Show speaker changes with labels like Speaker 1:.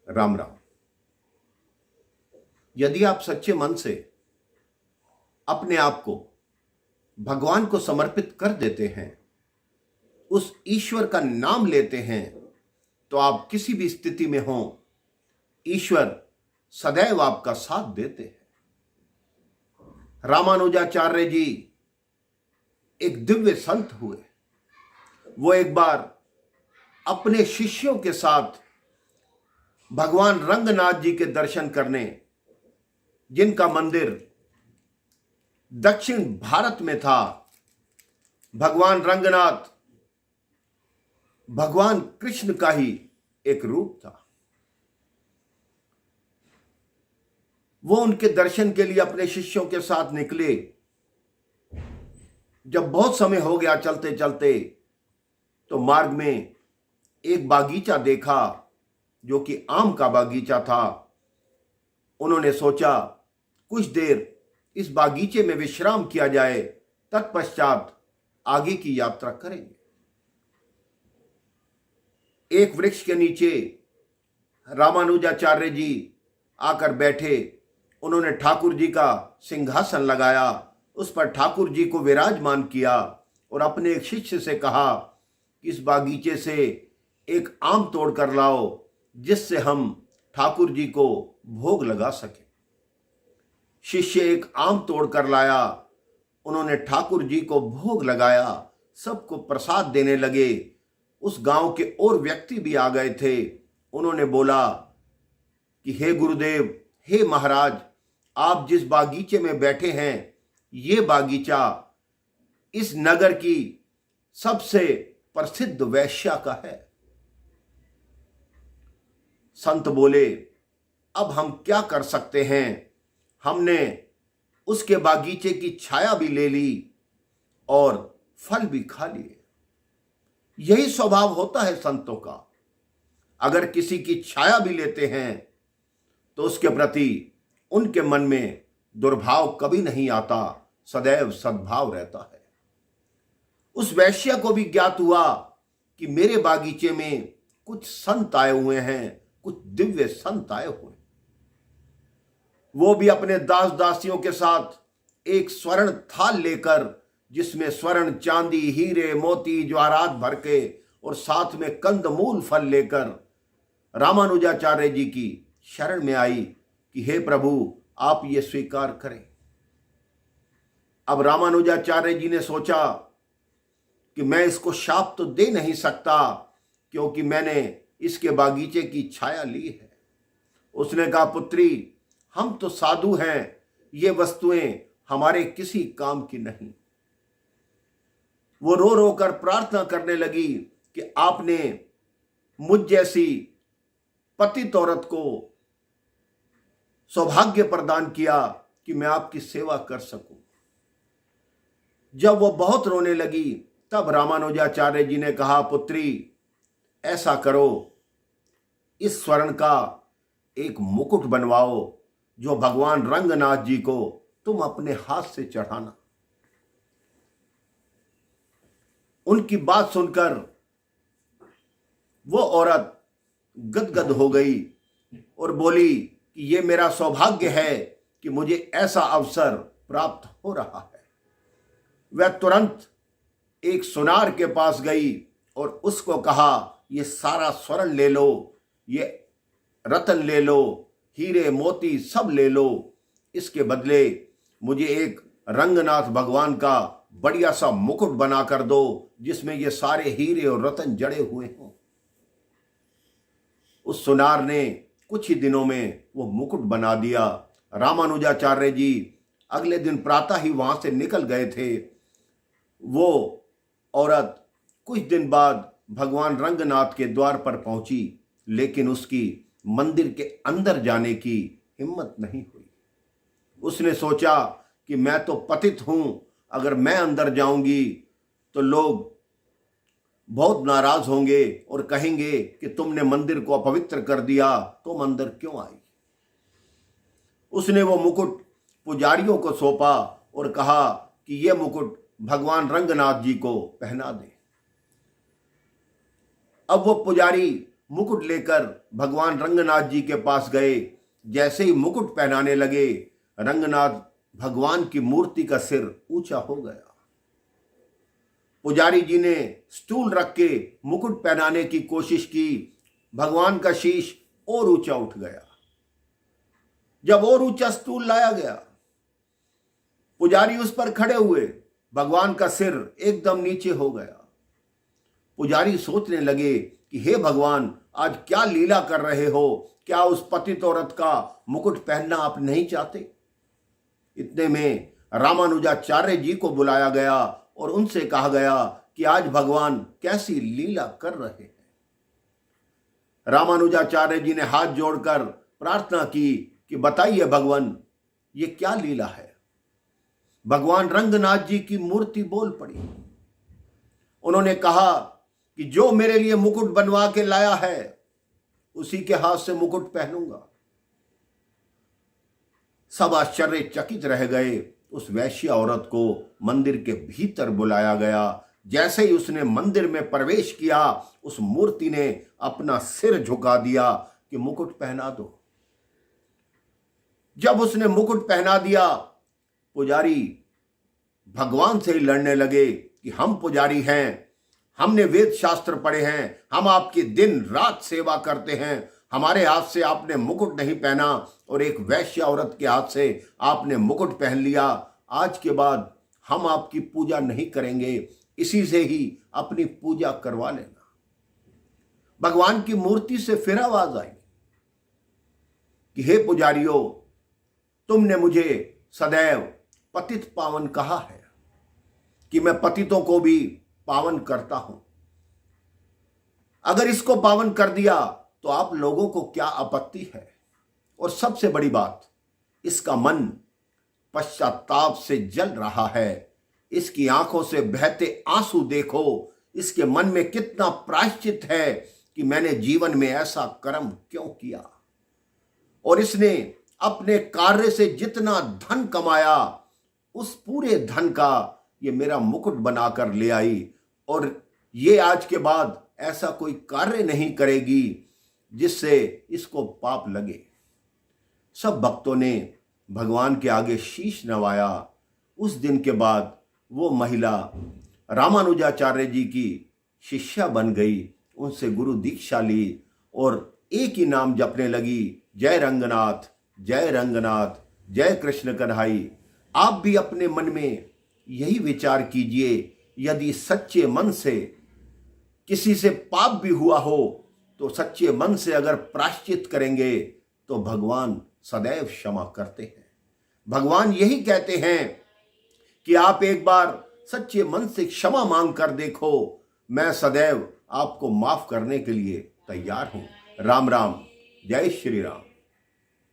Speaker 1: राम राम। यदि आप सच्चे मन से अपने आप को भगवान को समर्पित कर देते हैं, उस ईश्वर का नाम लेते हैं, तो आप किसी भी स्थिति में हों, ईश्वर सदैव आपका साथ देते हैं। रामानुजाचार्य जी एक दिव्य संत हुए। वो एक बार अपने शिष्यों के साथ भगवान रंगनाथ जी के दर्शन करने, जिनका मंदिर दक्षिण भारत में था, भगवान रंगनाथ भगवान कृष्ण का ही एक रूप था। वो उनके दर्शन के लिए अपने शिष्यों के साथ निकले। जब बहुत समय हो गया चलते चलते, तो मार्ग में एक बागीचा देखा जो कि आम का बागीचा था। उन्होंने सोचा कुछ देर इस बागीचे में विश्राम किया जाए, तत्पश्चात आगे की यात्रा करेंगे। एक वृक्ष के नीचे रामानुजाचार्य जी आकर बैठे। उन्होंने ठाकुर जी का सिंहासन लगाया, उस पर ठाकुर जी को विराजमान किया और अपने एक शिष्य से कहा कि इस बागीचे से एक आम तोड़ कर लाओ, जिससे हम ठाकुर जी को भोग लगा सके। शिष्य एक आम तोड़ कर लाया। उन्होंने ठाकुर जी को भोग लगाया, सबको प्रसाद देने लगे। उस गांव के और व्यक्ति भी आ गए थे। उन्होंने बोला कि हे गुरुदेव, हे महाराज, आप जिस बागीचे में बैठे हैं, ये बागीचा इस नगर की सबसे प्रसिद्ध वैश्या का है। संत बोले, अब हम क्या कर सकते हैं? हमने उसके बागीचे की छाया भी ले ली और फल भी खा लिए। यही स्वभाव होता है संतों का। अगर किसी की छाया भी लेते हैं तो उसके प्रति उनके मन में दुर्भाव कभी नहीं आता, सदैव सद्भाव रहता है। उस वैश्य को भी ज्ञात हुआ कि मेरे बागीचे में कुछ संत आए हुए हैं, कुछ दिव्य संत आए हुए। वो भी अपने दास दासियों के साथ एक स्वर्ण थाल लेकर, जिसमें स्वर्ण, चांदी, हीरे, मोती, जवाहरात भर के और साथ में कंदमूल फल लेकर रामानुजाचार्य जी की शरण में आई कि हे प्रभु, आप ये स्वीकार करें। अब रामानुजाचार्य जी ने सोचा कि मैं इसको शाप तो दे नहीं सकता, क्योंकि मैंने इसके बागीचे की छाया ली है। उसने कहा, पुत्री, हम तो साधु हैं, ये वस्तुएं हमारे किसी काम की नहीं। वो रो रो कर प्रार्थना करने लगी कि आपने मुझ जैसी पतित औरत को सौभाग्य प्रदान किया कि मैं आपकी सेवा कर सकूं। जब वो बहुत रोने लगी, तब रामानुजाचार्य जी ने कहा, पुत्री, ऐसा करो, इस स्वर्ण का एक मुकुट बनवाओ, जो भगवान रंगनाथ जी को तुम अपने हाथ से चढ़ाना। उनकी बात सुनकर वो औरत गदगद हो गई और बोली कि ये मेरा सौभाग्य है कि मुझे ऐसा अवसर प्राप्त हो रहा है। वह तुरंत एक सुनार के पास गई और उसको कहा, ये सारा स्वर्ण ले लो, ये रतन ले लो, हीरे मोती सब ले लो, इसके बदले मुझे एक रंगनाथ भगवान का बढ़िया सा मुकुट बना कर दो, जिसमें ये सारे हीरे और रतन जड़े हुए हों। उस सुनार ने कुछ ही दिनों में वो मुकुट बना दिया। रामानुजाचार्य जी अगले दिन प्रातः ही वहां से निकल गए थे। वो औरत कुछ दिन बाद भगवान रंगनाथ के द्वार पर पहुंची, लेकिन उसकी मंदिर के अंदर जाने की हिम्मत नहीं हुई। उसने सोचा कि मैं तो पतित हूं, अगर मैं अंदर जाऊंगी तो लोग बहुत नाराज होंगे और कहेंगे कि तुमने मंदिर को अपवित्र कर दिया, तुम अंदर क्यों आई। उसने वो मुकुट पुजारियों को सौंपा और कहा कि यह मुकुट भगवान रंगनाथ जी को पहना दे। अब वो पुजारी मुकुट लेकर भगवान रंगनाथ जी के पास गए। जैसे ही मुकुट पहनाने लगे, रंगनाथ भगवान की मूर्ति का सिर ऊंचा हो गया। पुजारी जी ने स्टूल रख के मुकुट पहनाने की कोशिश की, भगवान का शीश और ऊंचा उठ गया। जब और ऊंचा स्टूल लाया गया, पुजारी उस पर खड़े हुए, भगवान का सिर एकदम नीचे हो गया। पुजारी सोचने लगे कि हे भगवान, आज क्या लीला कर रहे हो? क्या उस पतित औरत का मुकुट पहनना आप नहीं चाहते? इतने में रामानुजाचार्य जी को बुलाया गया और उनसे कहा गया कि आज भगवान कैसी लीला कर रहे हैं। रामानुजाचार्य जी ने हाथ जोड़कर प्रार्थना की कि बताइए भगवान, ये क्या लीला है? भगवान रंगनाथ जी की मूर्ति बोल पड़ी। उन्होंने कहा कि जो मेरे लिए मुकुट बनवा के लाया है, उसी के हाथ से मुकुट पहनूंगा। सब आश्चर्यचकित रह गए। उस वैश्या औरत को मंदिर के भीतर बुलाया गया। जैसे ही उसने मंदिर में प्रवेश किया, उस मूर्ति ने अपना सिर झुका दिया कि मुकुट पहना दो। जब उसने मुकुट पहना दिया, पुजारी भगवान से ही लड़ने लगे कि हम पुजारी हैं, हमने वेद शास्त्र पढ़े हैं, हम आपकी दिन रात सेवा करते हैं, हमारे हाथ से आपने मुकुट नहीं पहना और एक वैश्य औरत के हाथ से आपने मुकुट पहन लिया। आज के बाद हम आपकी पूजा नहीं करेंगे, इसी से ही अपनी पूजा करवा लेना। भगवान की मूर्ति से फिर आवाज आई कि हे पुजारियों, तुमने मुझे सदैव पतित पावन कहा है कि मैं पतितों को भी पावन करता हूं। अगर इसको पावन कर दिया तो आप लोगों को क्या आपत्ति है? और सबसे बड़ी बात, इसका मन पश्चाताप से जल रहा है। इसकी आंखों से बहते आंसू देखो, इसके मन में कितना प्रायश्चित है कि मैंने जीवन में ऐसा कर्म क्यों किया। और इसने अपने कार्य से जितना धन कमाया, उस पूरे धन का ये मेरा मुकुट बनाकर ले आई और ये आज के बाद ऐसा कोई कार्य नहीं करेगी जिससे इसको पाप लगे। सब भक्तों ने भगवान के आगे शीश नवाया। उस दिन के बाद वो महिला रामानुजाचार्य जी की शिष्या बन गई, उनसे गुरु दीक्षा ली और एक ही नाम जपने लगी, जय रंगनाथ, जय रंगनाथ, जय कृष्ण कन्हाई। आप भी अपने मन में यही विचार कीजिए, यदि सच्चे मन से किसी से पाप भी हुआ हो तो सच्चे मन से अगर प्रायश्चित करेंगे तो भगवान सदैव क्षमा करते हैं। भगवान यही कहते हैं कि आप एक बार सच्चे मन से क्षमा मांग कर देखो, मैं सदैव आपको माफ करने के लिए तैयार हूं। राम राम, जय श्री राम।